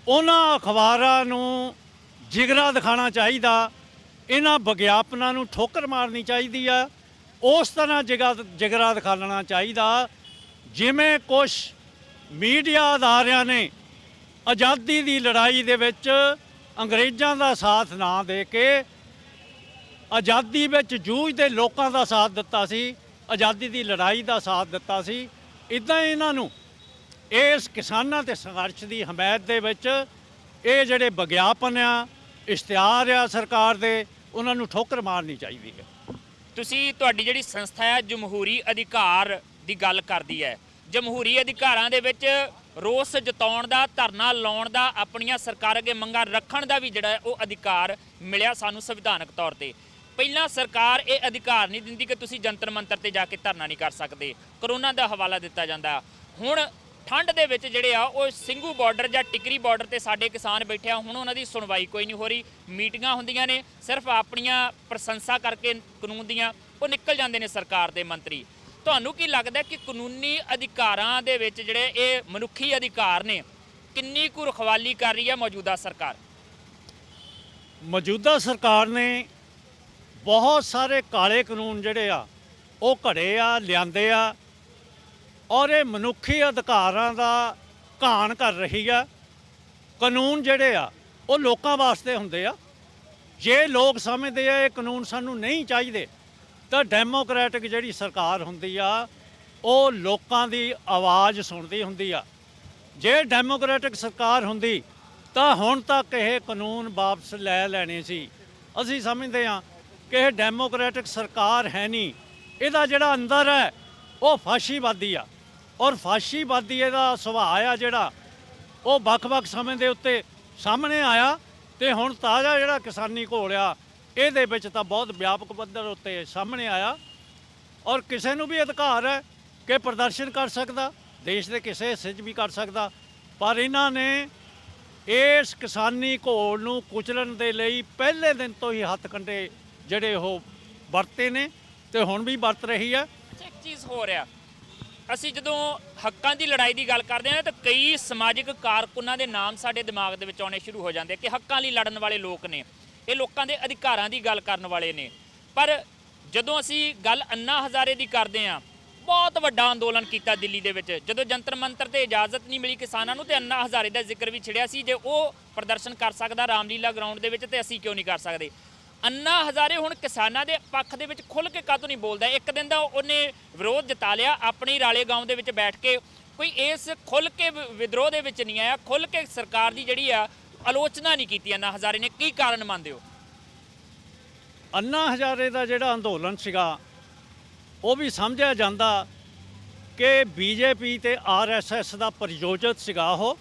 ਉਹਨਾਂ ਅਖਬਾਰਾਂ ਨੂੰ ਜਿਗਰਾ ਦਿਖਾਉਣਾ ਚਾਹੀਦਾ, ਇਹਨਾਂ ਵਿਗਿਆਪਨਾਂ ਨੂੰ ਠੋਕਰ ਮਾਰਨੀ ਚਾਹੀਦੀ ਆ। ਉਸ ਤਰ੍ਹਾਂ ਜਿਗਰਾ ਦਿਖਾਉਣਾ ਚਾਹੀਦਾ ਜਿਵੇਂ ਕੁਛ ਮੀਡੀਆ ਅਦਾਰਿਆਂ ਨੇ ਆਜ਼ਾਦੀ ਦੀ ਲੜਾਈ ਦੇ ਵਿੱਚ ਅੰਗਰੇਜ਼ਾਂ ਦਾ ਸਾਥ ਨਾ ਦੇ ਕੇ ਆਜ਼ਾਦੀ ਵਿੱਚ ਜੂਝਦੇ ਲੋਕਾਂ ਦਾ ਸਾਥ ਦਿੱਤਾ ਸੀ, ਆਜ਼ਾਦੀ ਦੀ ਲੜਾਈ ਦਾ ਸਾਥ ਦਿੱਤਾ ਸੀ। ਇੱਦਾਂ ਇਹਨਾਂ ਨੂੰ ਇਸ ਕਿਸਾਨਾਂ ਤੇ ਸੰਘਰਸ਼ ਦੀ ਹਮਾਇਤ ਦੇ ਵਿੱਚ ਇਹ ਜਿਹੜੇ ਵਿਗਿਆਪਨ ਆ, ਇਸ਼ਤਿਹਾਰ ਆ ਸਰਕਾਰ ਦੇ, ਉਹਨਾਂ ਨੂੰ ਠੋਕਰ ਮਾਰਨੀ ਚਾਹੀਦੀ ਹੈ। ਤੁਸੀਂ ਤੁਹਾਡੀ ਜਿਹੜੀ ਸੰਸਥਾ ਹੈ ਜਮਹੂਰੀ ਅਧਿਕਾਰ ਦੀ ਗੱਲ ਕਰਦੀ ਹੈ। ਜਮਹੂਰੀ ਅਧਿਕਾਰਾਂ ਦੇ ਵਿੱਚ ਰੋਸ ਜਤਾਉਣ ਦਾ, ਧਰਨਾ ਲਾਉਣ ਦਾ, ਆਪਣੀਆਂ ਸਰਕਾਰ ਅੱਗੇ ਮੰਗਾਂ ਰੱਖਣ ਦਾ ਵੀ ਜਿਹੜਾ ਉਹ ਅਧਿਕਾਰ ਮਿਲਿਆ ਸਾਨੂੰ ਸੰਵਿਧਾਨਕ ਤੌਰ ਤੇ। ਪਹਿਲਾਂ ਸਰਕਾਰ ਇਹ ਅਧਿਕਾਰ ਨਹੀਂ ਦਿੰਦੀ ਕਿ ਤੁਸੀਂ ਜੰਤਰ ਮੰਤਰ ਤੇ ਜਾ ਕੇ ਧਰਨਾ ਨਹੀਂ ਕਰ ਸਕਦੇ, ਕਰੋਨਾ ਦਾ ਹਵਾਲਾ ਦਿੱਤਾ ਜਾਂਦਾ। ਹੁਣ ਠੰਡ ਦੇ ਵਿੱਚ ਜਿਹੜੇ ਆ ਉਹ ਸਿੰਘੂ ਬਾਰਡਰ ਜਾਂ ਟਿਕਰੀ ਬਾਰਡਰ ਤੇ ਸਾਡੇ ਕਿਸਾਨ ਬੈਠੇ ਆ, ਹੁਣ ਉਹਨਾਂ ਦੀ ਸੁਣਵਾਈ ਕੋਈ ਨਹੀਂ ਹੋ ਰਹੀ। ਮੀਟਿੰਗਾਂ ਹੁੰਦੀਆਂ ਨੇ, ਸਿਰਫ ਆਪਣੀਆਂ ਪ੍ਰਸ਼ੰਸਾ ਕਰਕੇ ਕਾਨੂੰਨ ਦੀਆਂ ਉਹ ਨਿਕਲ ਜਾਂਦੇ ਨੇ ਸਰਕਾਰ ਦੇ ਮੰਤਰੀ। ਤੁਹਾਨੂੰ ਕੀ ਲੱਗਦਾ ਕਿ ਕਾਨੂੰਨੀ ਅਧਿਕਾਰਾਂ ਦੇ ਵਿੱਚ ਜਿਹੜੇ ਇਹ ਮਨੁੱਖੀ ਅਧਿਕਾਰ ਨੇ, ਕਿੰਨੀ ਕੁ ਰਖਵਾਲੀ ਕਰ ਰਹੀ ਹੈ ਮੌਜੂਦਾ ਸਰਕਾਰ? ਮੌਜੂਦਾ ਸਰਕਾਰ ਨੇ ਬਹੁਤ ਸਾਰੇ ਕਾਲੇ ਕਾਨੂੰਨ ਜਿਹੜੇ ਆ ਉਹ ਘੜੇ ਆ, ਲਿਆਂਦੇ ਆ, ਔਰ ਇਹ ਮਨੁੱਖੀ ਅਧਿਕਾਰਾਂ ਦਾ ਘਾਣ ਕਰ ਰਹੀ ਆ। ਕਾਨੂੰਨ ਜਿਹੜੇ ਆ ਉਹ ਲੋਕਾਂ ਵਾਸਤੇ ਹੁੰਦੇ ਆ। ਜੇ ਲੋਕ ਸਮਝਦੇ ਆ ਇਹ ਕਾਨੂੰਨ ਸਾਨੂੰ ਨਹੀਂ ਚਾਹੀਦੇ, ਤਾਂ ਡੈਮੋਕ੍ਰੈਟਿਕ ਜਿਹੜੀ ਸਰਕਾਰ ਹੁੰਦੀ ਆ ਉਹ ਲੋਕਾਂ ਦੀ ਆਵਾਜ਼ ਸੁਣਦੀ ਹੁੰਦੀ ਆ। ਜੇ ਡੈਮੋਕ੍ਰੈਟਿਕ ਸਰਕਾਰ ਹੁੰਦੀ ਤਾਂ ਹੁਣ ਤੱਕ ਇਹ ਕਾਨੂੰਨ ਵਾਪਸ ਲੈ ਲੈਣੇ ਸੀ। ਅਸੀਂ ਸਮਝਦੇ ਹਾਂ ਕਿ ਇਹ ਡੈਮੋਕ੍ਰੈਟਿਕ ਸਰਕਾਰ ਹੈ ਨਹੀਂ, ਇਹਦਾ ਜਿਹੜਾ ਅੰਦਰ ਹੈ ਉਹ ਫਾਸ਼ੀਵਾਦੀ ਆ, ਔਰ ਫਾਸ਼ੀਵਾਦੀ ਇਹਦਾ ਸੁਭਾਅ ਆ ਜਿਹੜਾ ਉਹ ਵੱਖ-ਵੱਖ ਸਮੇਂ ਦੇ ਉੱਤੇ ਸਾਹਮਣੇ ਆਇਆ। ਤੇ ਹੁਣ ਤਾਜ਼ਾ ਜਿਹੜਾ ਕਿਸਾਨੀ ਘੋਲ ਆ ਇਹਦੇ ਵਿੱਚ ਤਾਂ ਬਹੁਤ ਵਿਆਪਕ ਪੱਧਰ ਉੱਤੇ ਸਾਹਮਣੇ ਆਇਆ। ਔਰ ਕਿਸੇ ਨੂੰ ਵੀ ਅਧਿਕਾਰ ਹੈ ਕਿ ਪ੍ਰਦਰਸ਼ਨ ਕਰ ਸਕਦਾ, ਦੇਸ਼ ਦੇ ਕਿਸੇ ਹਿੱਸੇ 'ਚ ਵੀ ਕਰ ਸਕਦਾ, ਪਰ ਇਹਨਾਂ ਨੇ ਇਸ ਕਿਸਾਨੀ ਘੋਲ ਨੂੰ ਕੁਚਲਣ ਦੇ ਲਈ ਪਹਿਲੇ ਦਿਨ ਤੋਂ ਹੀ ਹੱਥ ਕੰਡੇ ਜਿਹੜੇ ਉਹ ਵਰਤੇ ਨੇ ਤੇ ਹੁਣ ਵੀ ਵਰਤ ਰਹੀ ਹੈ। ਇੱਕ ਚੀਜ਼ ਹੋ ਰਿਹਾ, ਅਸੀਂ ਜਦੋਂ ਹੱਕਾਂ ਦੀ ਲੜਾਈ ਦੀ ਗੱਲ ਕਰਦੇ ਹਾਂ ਤਾਂ ਕਈ ਸਮਾਜਿਕ ਕਾਰਕੁਨਾਂ ਦੇ ਨਾਮ ਸਾਡੇ ਦਿਮਾਗ ਦੇ ਵਿੱਚ ਆਉਣੇ ਸ਼ੁਰੂ ਹੋ ਜਾਂਦੇ ਕਿ ਹੱਕਾਂ ਲਈ ਲੜਨ ਵਾਲੇ ਲੋਕ ਨੇ, ਇਹ ਲੋਕਾਂ ਦੇ ਅਧਿਕਾਰਾਂ ਦੀ ਗੱਲ ਕਰਨ ਵਾਲੇ ਨੇ। ਪਰ ਜਦੋਂ ਅਸੀਂ ਗੱਲ ਅੰਨਾ ਹਜ਼ਾਰੇ ਦੀ ਕਰਦੇ ਹਾਂ, ਬਹੁਤ ਵੱਡਾ ਅੰਦੋਲਨ ਕੀਤਾ ਦਿੱਲੀ ਦੇ ਵਿੱਚ, ਜਦੋਂ ਜੰਤਰ ਮੰਤਰ ਤੇ ਇਜਾਜ਼ਤ ਨਹੀਂ ਮਿਲੀ ਕਿਸਾਨਾਂ ਨੂੰ ਤੇ ਅੰਨਾ ਹਜ਼ਾਰੇ ਦਾ ਜ਼ਿਕਰ ਵੀ ਛਿੜਿਆ ਸੀ। ਜੇ ਉਹ ਪ੍ਰਦਰਸ਼ਨ ਕਰ ਸਕਦਾ ਰਾਮਲੀਲਾ ਗਰਾਊਂਡ ਦੇ ਵਿੱਚ ਤੇ ਅਸੀਂ ਕਿਉਂ ਨਹੀਂ ਕਰ ਸਕਦੇ? ਅੰਨਾ ਹਜ਼ਾਰੇ ਹੁਣ ਕਿਸਾਨਾਂ ਦੇ ਪੱਖ ਦੇ ਵਿੱਚ ਖੁੱਲ੍ਹ ਕੇ ਕਾਹਤੋਂ ਨਹੀਂ ਬੋਲਦਾ? ਇੱਕ ਦਿਨ ਦਾ ਉਹਨੇ ਵਿਰੋਧ ਜਤਾ ਲਿਆ ਆਪਣੀ ਰਾਲੇ ਗਾਉਂ ਦੇ ਵਿੱਚ ਬੈਠ ਕੇ, ਕੋਈ ਇਸ ਖੁੱਲ੍ਹ ਕੇ ਵਿਦਰੋਹ ਦੇ ਵਿੱਚ ਨਹੀਂ ਆਇਆ, ਖੁੱਲ੍ਹ ਕੇ ਸਰਕਾਰ ਦੀ ਜਿਹੜੀ ਆ ਆਲੋਚਨਾ ਨਹੀਂ ਕੀਤੀ ਅੰਨਾ ਹਜ਼ਾਰੇ ਨੇ। ਕੀ ਕਾਰਨ ਮੰਨਦੇ ਹੋ? ਅੰਨਾ ਹਜ਼ਾਰੇ ਦਾ ਜਿਹੜਾ ਅੰਦੋਲਨ ਸੀਗਾ ਉਹ ਵੀ ਸਮਝਿਆ ਜਾਂਦਾ ਕਿ ਬੀਜੇਪੀ ਤੇ ਆਰਐਸਐਸ ਦਾ ਪ੍ਰਯੋਜਿਤ ਸੀਗਾ ਉਹ,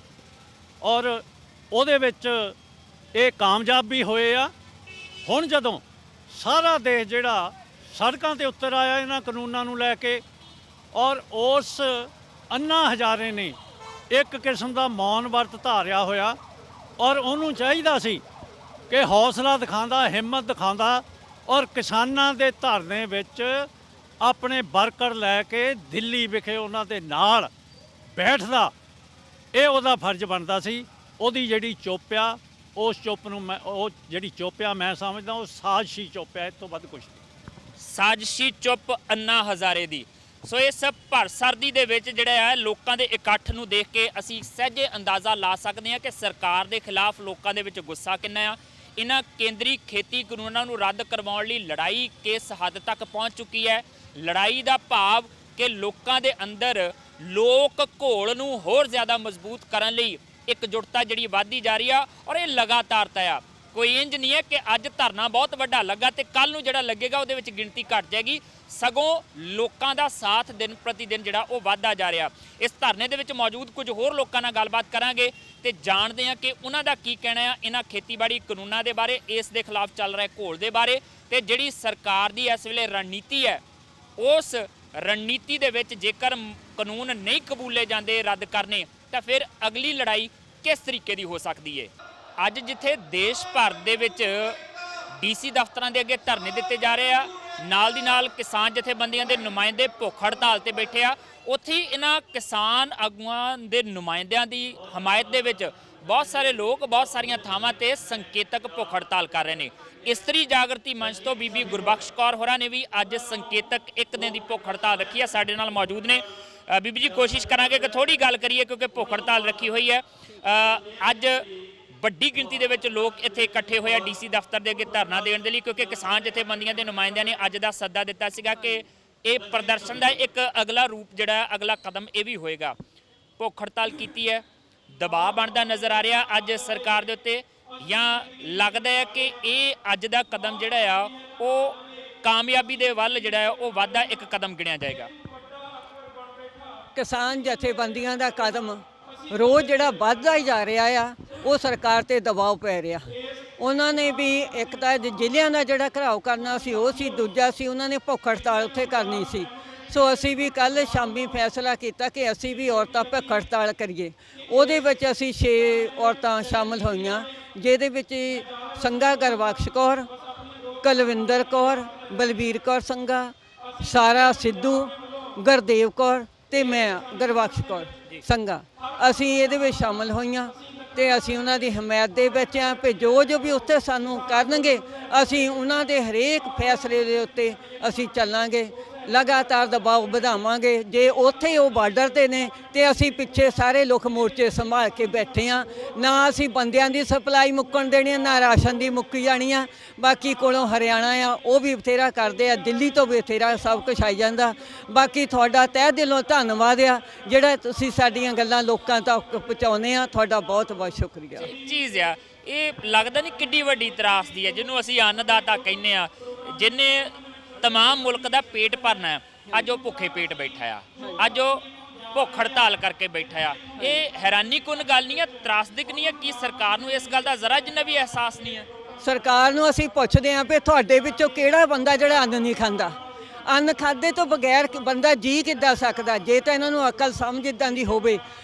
ਔਰ ਉਹਦੇ ਵਿੱਚ ਇਹ ਕਾਮਯਾਬ ਵੀ ਹੋਏ ਆ। ਹੁਣ ਜਦੋਂ ਸਾਰਾ ਦੇਸ਼ ਜਿਹੜਾ ਸੜਕਾਂ ਤੇ ਉਤਰ ਆਇਆ ਇਹਨਾਂ ਕਾਨੂੰਨਾਂ ਨੂੰ ਲੈ ਕੇ, ਔਰ ਉਸ ਅੰਨਾ ਹਜ਼ਾਰੇ ਨੇ ਇੱਕ ਕਿਸਮ ਦਾ ਮੌਨ ਵਰਤ ਧਾਰਿਆ ਹੋਇਆ, ਔਰ ਉਹਨੂੰ ਚਾਹੀਦਾ ਸੀ ਕਿ ਹੌਸਲਾ ਦਿਖਾਉਂਦਾ, ਹਿੰਮਤ ਦਿਖਾਉਂਦਾ, ਔਰ ਕਿਸਾਨਾਂ ਦੇ ਧਰਨੇ ਵਿੱਚ ਆਪਣੇ ਵਰਕਰ ਲੈ ਕੇ ਦਿੱਲੀ ਵਿਖੇ ਉਹਨਾਂ ਦੇ ਨਾਲ ਬੈਠਦਾ। ਇਹ ਉਹਦਾ ਫਰਜ਼ ਬਣਦਾ ਸੀ। ਉਹਦੀ ਜਿਹੜੀ ਚੁੱਪ ਆ, ਉਸ ਚੁੱਪ ਨੂੰ ਮੈਂ ਸਮਝਦਾ ਉਹ ਸਾਜ਼ਿਸ਼ੀ ਚੁੱਪ ਹੈ, ਇਸ ਤੋਂ ਵੱਧ ਕੁਛ ਨਹੀਂ। ਸਾਜ਼ਿਸ਼ੀ ਚੁੱਪ ਅੰਨਾ ਹਜ਼ਾਰੇ ਦੀ। ਸੋ ਇਸ ਭਰ ਸਰਦੀ ਦੇ ਵਿੱਚ ਜਿਹੜਾ ਹੈ ਲੋਕਾਂ ਦੇ ਇਕੱਠ ਨੂੰ ਦੇਖ ਕੇ ਅਸੀਂ ਸਹਿਜੇ ਅੰਦਾਜ਼ਾ ਲਾ ਸਕਦੇ ਹਾਂ ਕਿ ਸਰਕਾਰ ਦੇ ਖਿਲਾਫ ਲੋਕਾਂ ਦੇ ਵਿੱਚ ਗੁੱਸਾ ਕਿੰਨਾ ਆ। ਇਹਨਾਂ ਕੇਂਦਰੀ ਖੇਤੀ ਕਾਨੂੰਨਾਂ ਨੂੰ ਰੱਦ ਕਰਵਾਉਣ ਲਈ ਲੜਾਈ ਕਿਸ ਹੱਦ ਤੱਕ ਪਹੁੰਚ ਚੁੱਕੀ ਹੈ। ਲੜਾਈ ਦਾ ਭਾਵ ਕਿ ਲੋਕਾਂ ਦੇ ਅੰਦਰ ਲੋਕ ਘੋਲ ਨੂੰ ਹੋਰ ਜ਼ਿਆਦਾ ਮਜ਼ਬੂਤ ਕਰਨ ਲਈ ਇਕਜੁੱਟਤਾ ਜਿਹੜੀ ਵੱਧਦੀ ਜਾ ਰਹੀ ਆ, ਔਰ ਇਹ ਲਗਾਤਾਰਤਾ ਆ। ਕੋਈ ਇੰਜ ਨਹੀਂ ਹੈ ਕਿ ਅੱਜ ਧਰਨਾ ਬਹੁਤ ਵੱਡਾ ਲੱਗਾ ਤੇ ਕੱਲ ਨੂੰ ਜਿਹੜਾ ਲੱਗੇਗਾ ਉਹਦੇ ਵਿੱਚ ਗਿਣਤੀ ਘਟ ਜਾਏਗੀ, ਸਗੋਂ ਲੋਕਾਂ ਦਾ ਸਾਥ ਦਿਨ ਪ੍ਰਤੀ ਦਿਨ ਜਿਹੜਾ ਉਹ ਵੱਧਦਾ ਜਾ ਰਿਹਾ। ਇਸ ਧਰਨੇ ਦੇ ਵਿੱਚ ਮੌਜੂਦ ਕੁਝ ਹੋਰ ਲੋਕਾਂ ਨਾਲ ਗੱਲਬਾਤ ਕਰਾਂਗੇ ਤੇ ਜਾਣਦੇ ਹਾਂ ਕਿ ਉਹਨਾਂ ਦਾ ਕੀ ਕਹਿਣਾ ਆ ਇਹਨਾਂ ਖੇਤੀਬਾੜੀ ਕਾਨੂੰਨਾਂ ਦੇ ਬਾਰੇ, ਇਸ ਦੇ ਖਿਲਾਫ ਚੱਲ ਰਹੇ ਘੋਲ ਦੇ ਬਾਰੇ, ਤੇ ਜਿਹੜੀ ਸਰਕਾਰ ਦੀ ਇਸ ਵੇਲੇ ਰਣਨੀਤੀ ਹੈ ਉਸ ਰਣਨੀਤੀ ਦੇ ਵਿੱਚ ਜੇਕਰ ਕਾਨੂੰਨ ਨਹੀਂ ਕਬੂਲੇ ਜਾਂਦੇ ਰੱਦ ਕਰਨੇ ਤਾਂ ਫਿਰ ਅਗਲੀ ਲੜਾਈ ਕਿਸ ਤਰੀਕੇ ਦੀ ਹੋ ਸਕਦੀ ਹੈ। ਅੱਜ ਜਿੱਥੇ ਦੇਸ਼ ਭਰ ਦੇ ਵਿੱਚ ਡੀਸੀ ਦਫ਼ਤਰਾਂ ਦੇ ਅੱਗੇ ਧਰਨੇ ਦਿੱਤੇ ਜਾ ਰਹੇ ਆ, ਨਾਲ ਦੀ ਨਾਲ ਕਿਸਾਨ ਜਥੇਬੰਦੀਆਂ ਦੇ ਨੁਮਾਇੰਦੇ ਭੁੱਖ ਹੜਤਾਲ ਤੇ ਬੈਠੇ ਆ, ਉੱਥੇ ਹੀ ਇਹਨਾਂ ਕਿਸਾਨ ਆਗੂਆਂ ਦੇ ਨੁਮਾਇੰਦਿਆਂ ਦੀ ਹਮਾਇਤ ਦੇ ਵਿੱਚ ਬਹੁਤ ਸਾਰੇ ਲੋਕ ਬਹੁਤ ਸਾਰੀਆਂ ਥਾਵਾਂ ਤੇ ਸੰਕੇਤਕ ਭੁੱਖ ਹੜਤਾਲ ਕਰ ਰਹੇ ਨੇ। ਇਸਤਰੀ ਜਾਗਰਤੀ ਮੰਚ ਤੋਂ ਬੀਬੀ ਗੁਰਬਖਸ਼ ਕੌਰ ਹੋਰਾਂ ਨੇ ਵੀ ਅੱਜ ਸੰਕੇਤਕ ਇੱਕ ਦਿਨ ਦੀ ਭੁੱਖ ਹੜਤਾਲ ਰੱਖੀ ਹੈ, ਸਾਡੇ ਨਾਲ ਮੌਜੂਦ ਨੇ। ਬੀਬੀ ਜੀ, ਕੋਸ਼ਿਸ਼ ਕਰਾਂਗੇ ਕਿ ਥੋੜੀ ਗੱਲ ਕਰੀਏ ਕਿਉਂਕਿ ਭੁੱਖ ਹੜਤਾਲ ਰੱਖੀ ਹੋਈ ਹੈ। ਅੱਜ ਵੱਡੀ ਗਿਣਤੀ ਦੇ ਵਿੱਚ ਲੋਕ ਇੱਥੇ ਇਕੱਠੇ ਹੋਏ ਆ ਡੀਸੀ ਦਫ਼ਤਰ ਦੇ ਅੱਗੇ ਧਰਨਾ ਦੇਣ ਦੇ ਲਈ, ਕਿਉਂਕਿ ਕਿਸਾਨ ਜਥੇਬੰਦੀਆਂ ਦੇ ਨੁਮਾਇੰਦਿਆਂ ਨੇ ਅੱਜ ਦਾ ਸੱਦਾ ਦਿੱਤਾ ਸੀਗਾ ਕਿ ਇਹ ਪ੍ਰਦਰਸ਼ਨ ਦਾ ਇੱਕ ਅਗਲਾ ਰੂਪ ਜਿਹੜਾ ਅਗਲਾ ਕਦਮ ਇਹ ਵੀ ਹੋਏਗਾ। ਭੁੱਖ ਹੜਤਾਲ ਕੀਤੀ ਹੈ, ਦਬਾਅ ਬਣਦਾ ਨਜ਼ਰ ਆ ਰਿਹਾ ਅੱਜ ਸਰਕਾਰ ਦੇ ਉੱਤੇ। ਜਾਂ ਲੱਗਦਾ ਹੈ ਕਿ ਇਹ ਅੱਜ ਦਾ ਕਦਮ ਜਿਹੜਾ ਆ ਉਹ ਕਾਮਯਾਬੀ ਦੇ ਵੱਲ ਜਿਹੜਾ ਆ ਉਹ ਵਾਧਾ ਇੱਕ ਕਦਮ ਗਿਣਿਆ ਜਾਏਗਾ? ਕਿਸਾਨ ਜਥੇਬੰਦੀਆਂ ਦਾ ਕਦਮ ਰੋਜ਼ ਜਿਹੜਾ ਵੱਧਦਾ ਹੀ ਜਾ ਰਿਹਾ ਆ, ਉਹ ਸਰਕਾਰ ਤੇ ਦਬਾਅ ਪੈ ਰਿਹਾ। ਉਹਨਾਂ ਨੇ ਵੀ ਇੱਕ ਤਾਂ ਜ਼ਿਲ੍ਹਿਆਂ ਦਾ ਜਿਹੜਾ ਘਿਰਾਓ ਕਰਨਾ ਸੀ ਉਹ ਸੀ, ਦੂਜਾ ਸੀ ਉਹਨਾਂ ਨੇ ਭੁੱਖ ਹੜਤਾਲ ਉੱਥੇ ਕਰਨੀ ਸੀ। ਸੋ ਅਸੀਂ ਵੀ ਕੱਲ੍ਹ ਸ਼ਾਮੀ ਫੈਸਲਾ ਕੀਤਾ ਕਿ ਅਸੀਂ ਵੀ ਔਰਤਾਂ ਭੁੱਖ ਹੜਤਾਲ ਕਰੀਏ। ਉਹਦੇ ਵਿੱਚ ਅਸੀਂ 6 ਔਰਤਾਂ ਸ਼ਾਮਲ ਹੋਈਆਂ, ਜਿਹਦੇ ਵਿੱਚ ਸੰਗਾ ਗੁਰਬਖਸ਼ ਕੌਰ, ਕੁਲਵਿੰਦਰ ਕੌਰ, ਬਲਬੀਰ ਕੌਰ ਸੰਗਾ, ਸਾਰਾ ਸਿੱਧੂ, ਗੁਰਦੇਵ ਕੌਰ ਤੇ ਮੈਂ ਗੁਰਬਖਸ਼ ਕੌਰ ਸੰਗਾ, ਅਸੀਂ ਇਹਦੇ ਵਿੱਚ ਸ਼ਾਮਲ ਹੋਈਆਂ ਤੇ ਅਸੀਂ ਉਹਨਾਂ ਦੀ ਹਮਾਇਤ ਦੇ ਵਿੱਚ ਆ ਕਿ ਜੋ ਵੀ ਉੱਥੇ ਸਾਨੂੰ ਕਰਨਗੇ ਅਸੀਂ ਉਹਨਾਂ ਦੇ ਹਰੇਕ ਫੈਸਲੇ ਦੇ ਉੱਤੇ ਅਸੀਂ ਚੱਲਾਂਗੇ, ਲਗਾਤਾਰ ਦਬਾਅ ਵਧਾਵਾਂਗੇ। ਜੇ ਉੱਥੇ ਉਹ ਬਾਰਡਰ ਤੇ ਨੇ ਤੇ ਅਸੀਂ ਪਿੱਛੇ ਸਾਰੇ ਲੋਕ ਮੋਰਚੇ ਸੰਭਾਲ ਕੇ ਬੈਠੇ ਆ। ਨਾ ਅਸੀਂ ਬੰਦਿਆਂ ਦੀ ਸਪਲਾਈ ਮੁੱਕਣ ਦੇਣੀ ਆ, ਨਾ ਰਾਸ਼ਨ ਦੀ ਮੁੱਕੀ ਜਾਣੀ ਆ। ਬਾਕੀ ਕੋਲੋਂ ਹਰਿਆਣਾ ਆ ਉਹ ਵੀ ਬਥੇਰਾ ਕਰਦੇ ਆ, ਦਿੱਲੀ ਤੋਂ ਵੀ ਬਥੇਰਾ ਸਭ ਕੁਝ ਆਈ ਜਾਂਦਾ। ਬਾਕੀ ਤੁਹਾਡਾ ਤਹਿ ਦਿਲੋਂ ਧੰਨਵਾਦ ਆ ਜਿਹੜਾ ਤੁਸੀਂ ਸਾਡੀਆਂ ਗੱਲਾਂ ਲੋਕਾਂ ਤੱਕ ਪਹੁੰਚਾਉਂਦੇ ਆ। ਤੁਹਾਡਾ ਬਹੁਤ ਬਹੁਤ ਸ਼ੁਕਰੀਆ। ਚੀਜ਼ ਆ ਇਹ ਲੱਗਦਾ ਨਹੀਂ ਕਿੱਡੀ ਵੱਡੀ ਤਰਾਸਦੀ ਹੈ ਜਿਹਨੂੰ ਅਸੀਂ ਅੰਨਦਾਤਾ ਕਹਿੰਦੇ ਆ, ਜਿਹਨੇ ਤਮਾਮ ਮੁਲਕ ਦਾ ਪੇਟ ਭਰਨਾ ਹੈ। ਅੱਜ ਉਹ ਭੁੱਖੇ ਪੇਟ ਬੈਠਾ ਆ, ਅੱਜ ਉਹ ਭੁੱਖ ਹੜਤਾਲ ਕਰਕੇ ਬੈਠਾ ਆ। ਇਹ ਹੈਰਾਨੀਕੁੰਨ ਗੱਲ ਨਹੀਂ ਹੈ, ਤਰਾਸਦਿਕ ਨਹੀਂ ਹੈ ਕਿ ਸਰਕਾਰ ਨੂੰ ਇਸ ਗੱਲ ਦਾ ਜ਼ਰਾ ਜਿੰਨਾ ਵੀ ਅਹਿਸਾਸ ਨਹੀਂ ਹੈ? ਸਰਕਾਰ ਨੂੰ ਅਸੀਂ ਪੁੱਛਦੇ ਹਾਂ ਵੀ ਤੁਹਾਡੇ ਵਿੱਚੋਂ ਕਿਹੜਾ ਬੰਦਾ ਜਿਹੜਾ ਅੰਨ ਨਹੀਂ ਖਾਂਦਾ? ਅੰਨ ਖਾਦੇ ਤੋਂ ਬਗੈਰ ਬੰਦਾ ਜੀ ਕਿੱਦਾਂ ਸਕਦਾ? ਜੇ ਤਾਂ ਇਹਨਾਂ ਨੂੰ ਅਕਲ ਸਮਝ ਇੱਦਾਂ ਦੀ ਹੋਵੇ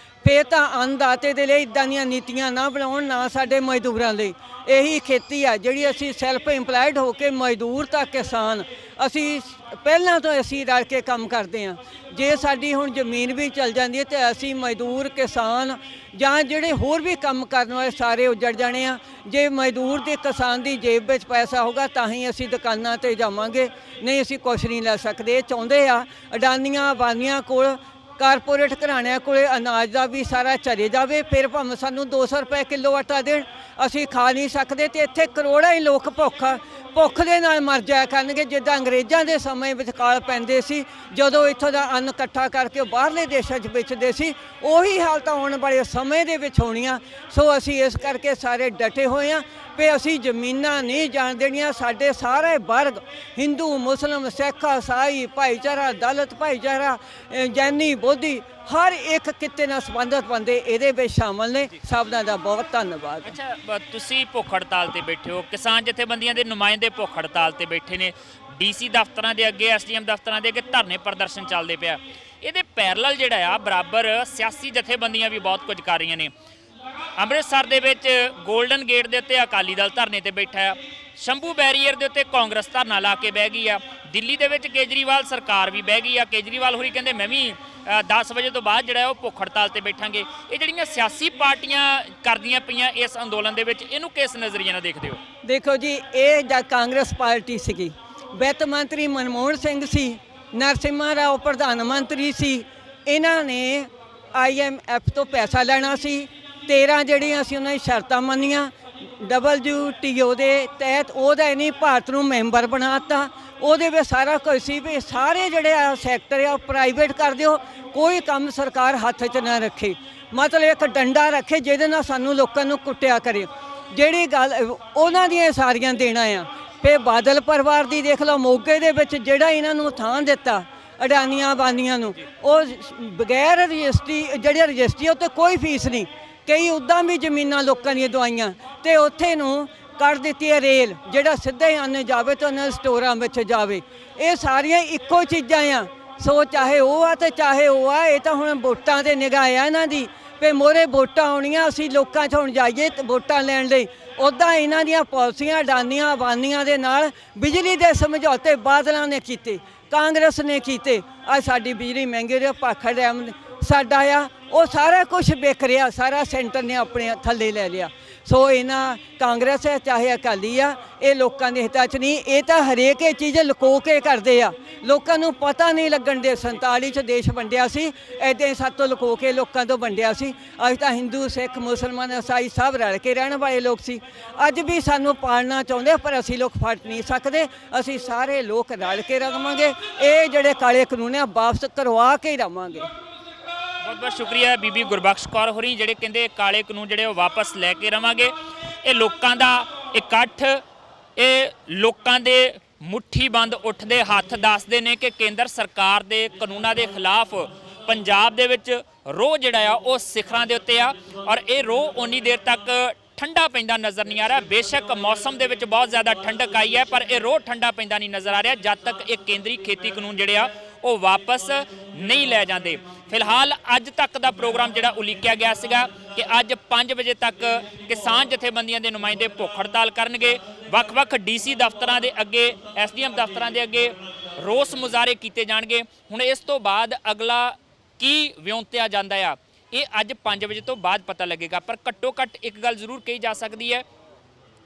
ਫਿਰ ਤਾਂ ਅੰਨਦਾਤੇ ਦੇ ਲਈ ਇੱਦਾਂ ਦੀਆਂ ਨੀਤੀਆਂ ਨਾ ਬਣਾਉਣ, ਨਾ ਸਾਡੇ ਮਜ਼ਦੂਰਾਂ ਲਈ। ਇਹੀ ਖੇਤੀ ਆ ਜਿਹੜੀ ਅਸੀਂ ਸੈਲਫ ਇੰਪਲਾਇਡ ਹੋ ਕੇ ਮਜ਼ਦੂਰ ਤਾਂ ਕਿਸਾਨ ਅਸੀਂ ਪਹਿਲਾਂ ਤੋਂ ਅਸੀਂ ਰਲ ਕੇ ਕੰਮ ਕਰਦੇ ਹਾਂ। ਜੇ ਸਾਡੀ ਹੁਣ ਜ਼ਮੀਨ ਵੀ ਚਲ ਜਾਂਦੀ ਹੈ ਤੇ ਅਸੀਂ ਮਜ਼ਦੂਰ ਕਿਸਾਨ ਜਾਂ ਜਿਹੜੇ ਹੋਰ ਵੀ ਕੰਮ ਕਰਨ ਵਾਲੇ ਸਾਰੇ ਉੱਜੜ ਜਾਣੇ ਆ। ਜੇ ਮਜ਼ਦੂਰ ਤੇ ਕਿਸਾਨ ਦੀ ਜੇਬ ਵਿੱਚ ਪੈਸਾ ਹੋਗਾ ਤਾਂ ਹੀ ਅਸੀਂ ਦੁਕਾਨਾਂ ਤੇ ਜਾਵਾਂਗੇ, ਨਹੀਂ ਅਸੀਂ ਕੁਛ ਨਹੀਂ ਲੈ ਸਕਦੇ। ਇਹ ਚਾਹੁੰਦੇ ਆ ਅਡਾਨੀਆਂ ਅਬਾਨੀਆਂ ਕੋਲ, ਕਾਰਪੋਰੇਟ ਘਰਾਣਿਆਂ ਕੋਲੇ ਅਨਾਜ ਦਾ ਵੀ ਸਾਰਾ ਚਲੇ ਜਾਵੇ, ਫਿਰ ਭਾਵੇਂ ਸਾਨੂੰ 200 ਰੁਪਏ ਕਿਲੋ ਆਟਾ ਦੇਣ, ਅਸੀਂ ਖਾ ਨਹੀਂ ਸਕਦੇ। ਤੇ ਇੱਥੇ ਕਰੋੜਾਂ ਹੀ ਲੋਕ ਭੁੱਖ ਦੇ ਨਾਲ ਮਰ ਜਾਇਆ ਕਰਨਗੇ, ਜਿੱਦਾਂ ਅੰਗਰੇਜ਼ਾਂ ਦੇ ਸਮੇਂ ਵਿੱਚ ਕਾਲ ਪੈਂਦੇ ਸੀ ਜਦੋਂ ਇੱਥੋਂ ਦਾ ਅੰਨ ਇਕੱਠਾ ਕਰਕੇ ਬਾਹਰਲੇ ਦੇਸ਼ਾਂ 'ਚ ਵੇਚਦੇ ਸੀ। ਉਹੀ ਹਾਲਤ ਆਉਣ ਵਾਲੇ ਸਮੇਂ ਦੇ ਵਿੱਚ ਹੋਣੀਆਂ। ਸੋ ਅਸੀਂ ਇਸ ਕਰਕੇ ਸਾਰੇ ਡਟੇ ਹੋਏ ਹਾਂ ਵੀ ਅਸੀਂ ਜ਼ਮੀਨਾਂ ਨਹੀਂ ਜਾਣ ਦੇਣੀਆਂ। ਸਾਡੇ ਸਾਰੇ ਵਰਗ ਹਿੰਦੂ, ਮੁਸਲਿਮ, ਸਿੱਖ, ਈਸਾਈ ਭਾਈਚਾਰਾ, ਦਲਿਤ ਭਾਈਚਾਰਾ, ਜੈਨੀ, ਬੋਧੀ, ਹਰ ਇੱਕ ਕਿੱਤੇ ਨਾਲ ਸੰਬੰਧਿਤ ਬੰਦੇ ਇਹਦੇ ਵਿੱਚ ਸ਼ਾਮਲ ਨੇ। ਸਭ ਦਾ ਬਹੁਤ ਧੰਨਵਾਦ। ਅੱਛਾ, ਤੁਸੀਂ ਭੁੱਖ ਹੜਤਾਲ ਤੇ ਬੈਠੇ ਹੋ, ਕਿਸਾਨ ਜਥੇਬੰਦੀਆਂ ਦੇ ਨੁਮਾਇੰਦੇ ਭੁੱਖ ਹੜਤਾਲ ਤੇ ਬੈਠੇ ਨੇ, ਡੀਸੀ ਦਫ਼ਤਰਾਂ ਦੇ ਅੱਗੇ, ਐਸਡੀਐਮ ਦਫ਼ਤਰਾਂ ਦੇ ਅੱਗੇ ਧਰਨੇ ਪ੍ਰਦਰਸ਼ਨ ਚੱਲਦੇ ਪਿਆ। ਇਹਦੇ ਪੈਰਲਲ ਜਿਹੜਾ ਆ ਬਰਾਬਰ ਸਿਆਸੀ ਜਥੇਬੰਦੀਆਂ ਵੀ ਬਹੁਤ ਕੁਝ ਕਰ ਰਹੀਆਂ ਨੇ। ਅੰਮ੍ਰਿਤਸਰ ਦੇ ਵਿੱਚ ਗੋਲਡਨ ਗੇਟ ਦੇ ਉੱਤੇ ਅਕਾਲੀ ਦਲ ਧਰਨੇ ਤੇ ਬੈਠਾ ਆ, ਸ਼ੰਭੂ ਬੈਰੀਅਰ ਦੇ ਉੱਤੇ ਕਾਂਗਰਸ ਧਰਨਾ ਲਾ ਕੇ ਬਹਿ ਗਈ ਆ, ਦਿੱਲੀ ਦੇ ਵਿੱਚ ਕੇਜਰੀਵਾਲ ਸਰਕਾਰ ਵੀ ਬਹਿ ਗਈ ਆ। ਕੇਜਰੀਵਾਲ ਹੋਰੀ ਕਹਿੰਦੇ ਮੈਂ ਵੀ 10 ਵਜੇ ਤੋਂ ਬਾਅਦ ਜਿਹੜਾ ਉਹ ਭੁੱਖ ਹੜਤਾਲ ਤੇ ਬੈਠਾਂਗੇ। ਇਹ ਜਿਹੜੀਆਂ ਸਿਆਸੀ ਪਾਰਟੀਆਂ ਕਰਦੀਆਂ ਪਈਆਂ ਇਸ ਅੰਦੋਲਨ ਦੇ ਵਿੱਚ, ਇਹਨੂੰ ਕਿਸ ਨਜ਼ਰੀਏ ਨਾਲ ਦੇਖਦੇ ਹੋ? ਦੇਖੋ ਜੀ, ਇਹ ਜਦ ਕਾਂਗਰਸ ਪਾਰਟੀ ਸੀਗੀ, ਵਿੱਤ ਮੰਤਰੀ ਮਨਮੋਹਨ ਸਿੰਘ ਸੀ, ਨਰਸਿਮਹਾ ਰਾਓ ਪ੍ਰਧਾਨ ਮੰਤਰੀ ਸੀ। ਇਹਨਾਂ ਨੇ IMF ਤੋਂ ਪੈਸਾ ਲੈਣਾ ਸੀ। 13 ਜਿਹੜੀਆਂ ਅਸੀਂ ਉਹਨਾਂ ਦੀ ਸ਼ਰਤਾਂ ਮੰਨੀਆਂ। WTO ਦੇ ਤਹਿਤ ਉਹਦਾ ਨਹੀਂ ਭਾਰਤ ਨੂੰ ਮੈਂਬਰ ਬਣਾਤਾ। ਉਹਦੇ ਵਿੱਚ ਸਾਰਾ ਕੁਝ ਸੀ ਵੀ ਸਾਰੇ ਜਿਹੜੇ ਆ ਸੈਕਟਰ ਆ ਪ੍ਰਾਈਵੇਟ ਕਰ ਦਿਓ, ਕੋਈ ਕੰਮ ਸਰਕਾਰ ਹੱਥ 'ਚ ਨਾ ਰੱਖੇ। ਮਤਲਬ ਇੱਕ ਡੰਡਾ ਰੱਖੇ ਜਿਹਦੇ ਨਾਲ ਸਾਨੂੰ ਲੋਕਾਂ ਨੂੰ ਕੁੱਟਿਆ ਕਰੇ। ਜਿਹੜੀ ਗੱਲ ਉਹਨਾਂ ਦੀਆਂ ਸਾਰੀਆਂ ਦੇਣਾ ਆ। ਫਿਰ ਬਾਦਲ ਪਰਿਵਾਰ ਦੀ ਦੇਖ ਲਓ, ਮੋਗੇ ਦੇ ਵਿੱਚ ਜਿਹੜਾ ਇਹਨਾਂ ਨੂੰ ਥਾਂ ਦਿੱਤਾ ਅਡਾਨੀਆਂ ਬਾਨੀਆਂ ਨੂੰ, ਉਹ ਬਗੈਰ ਰਜਿਸਟਰੀ, ਜਿਹੜੀ ਰਜਿਸਟਰੀ ਉੱਤੇ ਕੋਈ ਫੀਸ ਨਹੀਂ। ਕਈ ਉੱਦਾਂ ਵੀ ਜ਼ਮੀਨਾਂ ਲੋਕਾਂ ਦੀਆਂ ਦਵਾਈਆਂ ਤੇ ਉੱਥੇ ਨੂੰ ਕੱਢ ਦਿੱਤੀ ਹੈ ਰੇਲ, ਜਿਹੜਾ ਸਿੱਧਾ ਹੀ ਅੰਨ ਜਾਵੇ ਤਾਂ ਉਹਨਾਂ ਸਟੋਰਾਂ ਵਿੱਚ ਜਾਵੇ। ਇਹ ਸਾਰੀਆਂ ਇੱਕੋ ਚੀਜ਼ਾਂ ਆ। ਸੋ ਚਾਹੇ ਉਹ ਆ ਤੇ ਚਾਹੇ ਉਹ ਆ, ਇਹ ਤਾਂ ਹੁਣ ਵੋਟਾਂ ਤੇ ਨਿਗਾਹ ਆ ਇਹਨਾਂ ਦੀ ਵੀ ਮੋਰੇ ਵੋਟਾਂ ਆਉਣੀਆਂ, ਅਸੀਂ ਲੋਕਾਂ 'ਚ ਹੁਣ ਜਾਈਏ ਵੋਟਾਂ ਲੈਣ ਲਈ। ਉੱਦਾਂ ਇਹਨਾਂ ਦੀਆਂ ਪਾਲਿਸੀਆਂ ਅਡਾਨੀਆਂ ਅਬਾਨੀਆਂ ਦੇ ਨਾਲ ਬਿਜਲੀ ਦੇ ਸਮਝੌਤੇ ਬਾਦਲਾਂ ਨੇ ਕੀਤੇ, ਕਾਂਗਰਸ ਨੇ ਕੀਤੇ। ਅੱਜ ਸਾਡੀ ਬਿਜਲੀ ਮਹਿੰਗੀ ਰਹੀ, ਭਾਖੜ ਡੈਮ ਸਾਡਾ ਆ, ਉਹ ਸਾਰਾ ਕੁਝ ਵਿਕ ਰਿਹਾ, ਸਾਰਾ ਸੈਂਟਰ ਨੇ ਆਪਣੇ ਥੱਲੇ ਲੈ ਲਿਆ। ਸੋ ਇਹਨਾਂ ਕਾਂਗਰਸ ਹੈ ਚਾਹੇ ਅਕਾਲੀ ਆ, ਇਹ ਲੋਕਾਂ ਦੇ ਹਿੱਤਾਂ 'ਚ ਨਹੀਂ। ਇਹ ਤਾਂ ਹਰੇਕ ਇਹ ਚੀਜ਼ ਲੁਕੋ ਕੇ ਕਰਦੇ ਆ, ਲੋਕਾਂ ਨੂੰ ਪਤਾ ਨਹੀਂ ਲੱਗਣ ਦੇ। 47 'ਚ ਦੇਸ਼ ਵੰਡਿਆ ਸੀ, ਇੱਦਾਂ ਹੀ ਸਾਤੋਂ ਲੁਕੋ ਕੇ ਲੋਕਾਂ ਤੋਂ ਵੰਡਿਆ ਸੀ। ਅੱਜ ਤਾਂ ਹਿੰਦੂ, ਸਿੱਖ, ਮੁਸਲਮਾਨ, ਈਸਾਈ ਸਭ ਰਲ ਕੇ ਰਹਿਣ ਵਾਲੇ ਲੋਕ ਸੀ। ਅੱਜ ਵੀ ਸਾਨੂੰ ਪਾਲਣਾ ਚਾਹੁੰਦੇ ਪਰ ਅਸੀਂ ਲੋਕ ਫਟ ਨਹੀਂ ਸਕਦੇ। ਅਸੀਂ ਸਾਰੇ ਲੋਕ ਰਲ ਕੇ ਰਵਾਂਗੇ। ਇਹ ਜਿਹੜੇ ਕਾਲੇ ਕਾਨੂੰਨ ਆ ਵਾਪਸ ਕਰਵਾ ਕੇ ਹੀ ਰਵਾਂਗੇ। ਬਹੁਤ ਬਹੁਤ ਸ਼ੁਕਰੀਆ ਬੀਬੀ ਗੁਰਬਖਸ਼ ਕੌਰ ਹੋਰੀ ਜਿਹੜੇ ਕਹਿੰਦੇ ਕਾਲੇ ਕਾਨੂੰਨ ਜਿਹੜੇ ਉਹ ਵਾਪਸ ਲੈ ਕੇ ਰਵਾਂਗੇ। ਇਹ ਲੋਕਾਂ ਦਾ ਇਕੱਠ, ਇਹ ਲੋਕਾਂ ਦੇ ਮੁੱਠੀ ਬੰਦ ਉੱਠਦੇ ਹੱਥ ਦੱਸਦੇ ਨੇ ਕਿ ਕੇਂਦਰ ਸਰਕਾਰ ਦੇ ਕਾਨੂੰਨਾਂ ਦੇ ਖਿਲਾਫ ਪੰਜਾਬ ਦੇ ਵਿੱਚ ਰੋਹ ਜਿਹੜਾ ਆ ਉਹ ਸਿਖਰਾਂ ਦੇ ਉੱਤੇ ਆ। ਔਰ ਇਹ ਰੋਹ ਉਨੀ ਦੇਰ ਤੱਕ ਠੰਡਾ ਪੈਂਦਾ ਨਜ਼ਰ ਨਹੀਂ ਆ ਰਿਹਾ। ਬੇਸ਼ੱਕ ਮੌਸਮ ਦੇ ਵਿੱਚ ਬਹੁਤ ਜ਼ਿਆਦਾ ਠੰਡਕ ਆਈ ਹੈ, ਪਰ ਇਹ ਰੋਹ ਠੰਡਾ ਪੈਂਦਾ ਨਹੀਂ ਨਜ਼ਰ ਆ ਰਿਹਾ ਜਦ ਤੱਕ ਇਹ ਕੇਂਦਰੀ ਖੇਤੀ ਕਾਨੂੰਨ ਜਿਹੜੇ ਆ ਉਹ ਵਾਪਸ ਨਹੀਂ ਲੈ ਜਾਂਦੇ। ਫਿਲਹਾਲ ਅੱਜ ਤੱਕ ਦਾ ਪ੍ਰੋਗਰਾਮ ਜਿਹੜਾ ਉਲੀਕਿਆ ਗਿਆ ਸੀਗਾ ਕਿ ਅੱਜ 5 ਵਜੇ ਤੱਕ ਕਿਸਾਨ ਜਥੇਬੰਦੀਆਂ ਦੇ ਨੁਮਾਇੰਦੇ ਭੁੱਖ ਹੜਤਾਲ ਕਰਨਗੇ। ਵੱਖ-ਵੱਖ ਡੀਸੀ ਦਫ਼ਤਰਾਂ ਦੇ ਅੱਗੇ, ਐਸਡੀਐਮ ਦਫ਼ਤਰਾਂ ਦੇ ਅੱਗੇ ਰੋਸ ਮੁਜ਼ਾਹਰੇ ਕੀਤੇ ਜਾਣਗੇ। ਹੁਣ ਇਸ ਤੋਂ ਬਾਅਦ ਅਗਲਾ ਕੀ ਵਿਉਂਤਿਆ ਜਾਂਦਾ ਆ ਇਹ ਅੱਜ 5 ਵਜੇ ਤੋਂ ਬਾਅਦ ਪਤਾ ਲੱਗੇਗਾ। ਪਰ ਘੱਟੋ ਘੱਟ ਇੱਕ ਗੱਲ ਜ਼ਰੂਰ ਕਹੀ ਜਾ ਸਕਦੀ ਹੈ,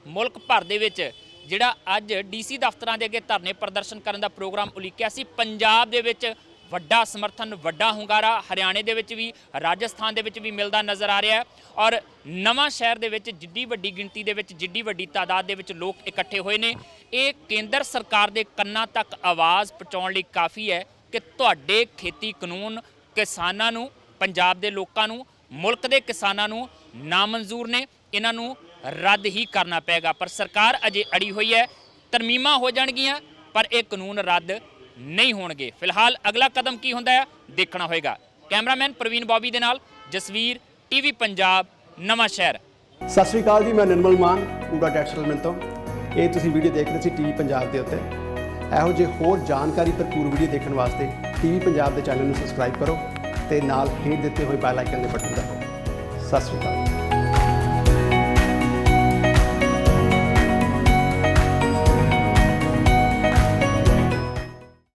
ਮੁਲਕ ਭਰ ਦੇ ਵਿੱਚ ਜਿਹੜਾ ਅੱਜ ਡੀਸੀ ਦਫ਼ਤਰਾਂ ਦੇ ਅੱਗੇ ਧਰਨੇ ਪ੍ਰਦਰਸ਼ਨ ਕਰਨ ਦਾ ਪ੍ਰੋਗਰਾਮ ਉਲੀਕਿਆ ਸੀ, ਪੰਜਾਬ ਦੇ ਵਿੱਚ ਵੱਡਾ ਸਮਰਥਨ, ਵੱਡਾ ਹੁੰਗਾਰਾ ਹਰਿਆਣੇ ਦੇ ਵਿੱਚ ਵੀ, ਰਾਜਸਥਾਨ ਦੇ ਵਿੱਚ ਵੀ ਮਿਲਦਾ ਨਜ਼ਰ ਆ ਰਿਹਾ ਹੈ। ਔਰ ਨਵਾਂ ਸ਼ਹਿਰ ਦੇ ਵਿੱਚ ਜਿੱਡੀ ਵੱਡੀ ਗਿਣਤੀ ਦੇ ਵਿੱਚ, ਜਿੱਡੀ ਵੱਡੀ ਤਾਦਾਦ ਦੇ ਵਿੱਚ ਲੋਕ ਇਕੱਠੇ ਹੋਏ ਨੇ, ਇਹ ਕੇਂਦਰ ਸਰਕਾਰ ਦੇ ਕੰਨਾਂ ਤੱਕ ਆਵਾਜ਼ ਪਹੁੰਚਾਉਣ ਲਈ ਕਾਫੀ ਹੈ ਕਿ ਤੁਹਾਡੇ ਖੇਤੀ ਕਾਨੂੰਨ ਕਿਸਾਨਾਂ ਨੂੰ, ਪੰਜਾਬ ਦੇ ਲੋਕਾਂ ਨੂੰ, ਮੁਲਕ ਦੇ ਕਿਸਾਨਾਂ ਨੂੰ ਨਾਮਨਜ਼ੂਰ ਨੇ, ਇਹਨਾਂ ਨੂੰ ਰੱਦ ਹੀ ਕਰਨਾ ਪਏਗਾ। ਪਰ ਸਰਕਾਰ ਅਜੇ ਅੜੀ ਹੋਈ ਹੈ, ਤਰਮੀਮਾਂ ਹੋ ਜਾਣਗੀਆਂ ਪਰ ਇਹ ਕਾਨੂੰਨ ਰੱਦ ਨਹੀਂ ਹੋਣਗੇ। ਫਿਲਹਾਲ ਅਗਲਾ ਕਦਮ ਕੀ ਹੁੰਦਾ ਹੈ ਦੇਖਣਾ ਹੋਏਗਾ। ਕੈਮਰਾਮੈਨ ਪ੍ਰਵੀਨ ਬੌਬੀ ਦੇ ਨਾਲ ਜਸਵੀਰ, ਟੀਵੀ ਪੰਜਾਬ, ਨਵਾਂ ਸ਼ਹਿਰ। ਸਤਿ ਸ਼੍ਰੀ ਅਕਾਲ ਜੀ, ਮੈਂ ਨਿਰਮਲ ਮਾਨ ਕੂੜਾ ਟੈਕਸ ਸੈਟਲਮੈਂਟ ਤੋਂ। ਇਹ ਤੁਸੀਂ ਵੀਡੀਓ ਦੇਖ ਰਹੇ ਸੀ ਟੀਵੀ ਪੰਜਾਬ ਦੇ ਉੱਤੇ। ਇਹੋ ਜਿਹੇ ਹੋਰ ਜਾਣਕਾਰੀ ਭਰਪੂਰ ਵੀਡੀਓ ਦੇਖਣ ਵਾਸਤੇ ਟੀਵੀ ਪੰਜਾਬ ਦੇ ਚੈਨਲ ਨੂੰ ਸਬਸਕ੍ਰਾਈਬ ਕਰੋ ਤੇ ਨਾਲ ਹੇਠ ਦਿੱਤੇ ਹੋਏ ਬੈਲ ਆਈਕਨ ਦੇ ਬਟਨ ਦਬਾਓ। ਸਤਿ ਸ਼੍ਰੀ ਅਕਾਲ।